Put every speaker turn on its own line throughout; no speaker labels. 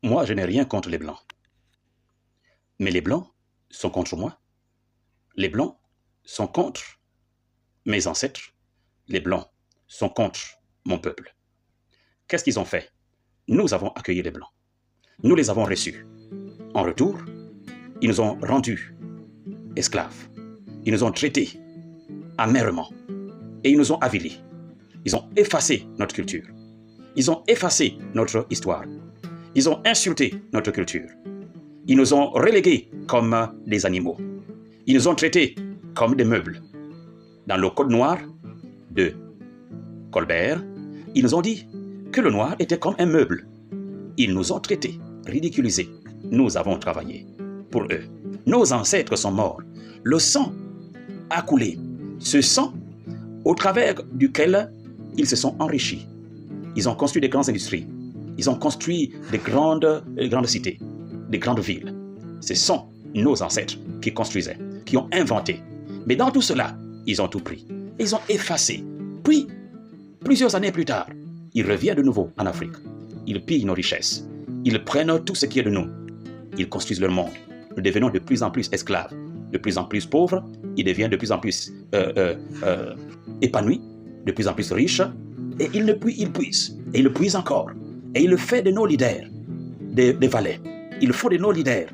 Moi, je n'ai rien contre les Blancs. Mais les Blancs sont contre moi. Les Blancs sont contre mes ancêtres. Les Blancs sont contre mon peuple. Qu'est-ce qu'ils ont fait? Nous avons accueilli les Blancs. Nous les avons reçus. En retour, ils nous ont rendus esclaves. Ils nous ont traités amèrement. Et ils nous ont avilis. Ils ont effacé notre culture. Ils ont effacé notre histoire. Ils ont insulté notre culture. Ils nous ont relégués comme des animaux. Ils nous ont traités comme des meubles. Dans le code noir de Colbert, ils nous ont dit que le noir était comme un meuble. Ils nous ont traités, ridiculisés. Nous avons travaillé pour eux. Nos ancêtres sont morts. Le sang a coulé. Ce sang au travers duquel ils se sont enrichis. Ils ont construit des grandes industries. Ils ont construit des grandes cités, des grandes villes. Ce sont nos ancêtres qui construisaient, qui ont inventé. Mais dans tout cela, ils ont tout pris. Ils ont effacé. Puis, plusieurs années plus tard, ils reviennent de nouveau en Afrique. Ils pillent nos richesses. Ils prennent tout ce qui est de nous. Ils construisent leur monde. Nous devenons de plus en plus esclaves, de plus en plus pauvres. Ils deviennent de plus en plus épanouis, de plus en plus riches. Et ils puisent. Et ils le puisent encore. Et ils le font de nos leaders, des valets. Ils font de nos leaders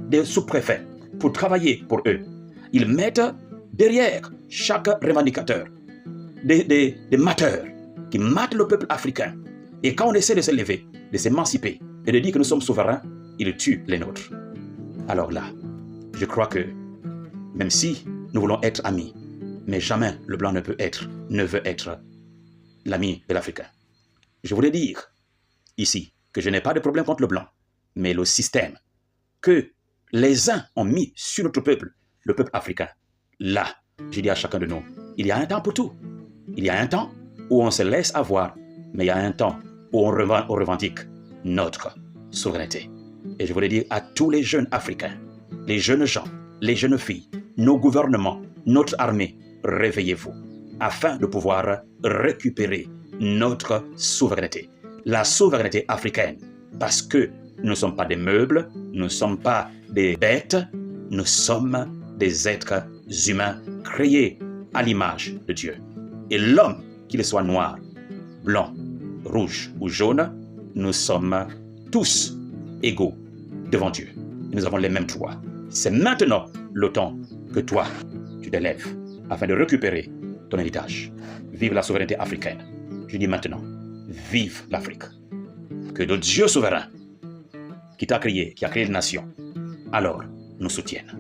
des sous-préfets pour travailler pour eux. Ils mettent derrière chaque revendicateur des mateurs qui matent le peuple africain. Et quand on essaie de se lever, de s'émanciper et de dire que nous sommes souverains, ils tuent les nôtres. Alors là, je crois que même si nous voulons être amis, mais jamais le blanc ne veut être l'ami de l'Africain. Je voulais dire ici que je n'ai pas de problème contre le blanc, mais le système que les uns ont mis sur notre peuple, le peuple africain, là, je dis à chacun de nous, il y a un temps pour tout. Il y a un temps où on se laisse avoir, mais il y a un temps où on revendique notre souveraineté. Et je voulais dire à tous les jeunes Africains, les jeunes gens, les jeunes filles, nos gouvernements, notre armée, réveillez-vous afin de pouvoir récupérer notre souveraineté. La souveraineté africaine, parce que nous ne sommes pas des meubles, nous ne sommes pas des bêtes, nous sommes des êtres humains créés à l'image de Dieu. Et l'homme, qu'il soit noir, blanc, rouge ou jaune, nous sommes tous égaux devant Dieu. Et nous avons les mêmes droits. C'est maintenant le temps que toi, tu te lèves afin de récupérer ton héritage. Vive la souveraineté africaine. Je dis maintenant, vive l'Afrique. Que le Dieu souverain qui t'a créé, qui a créé les nations, alors nous soutienne.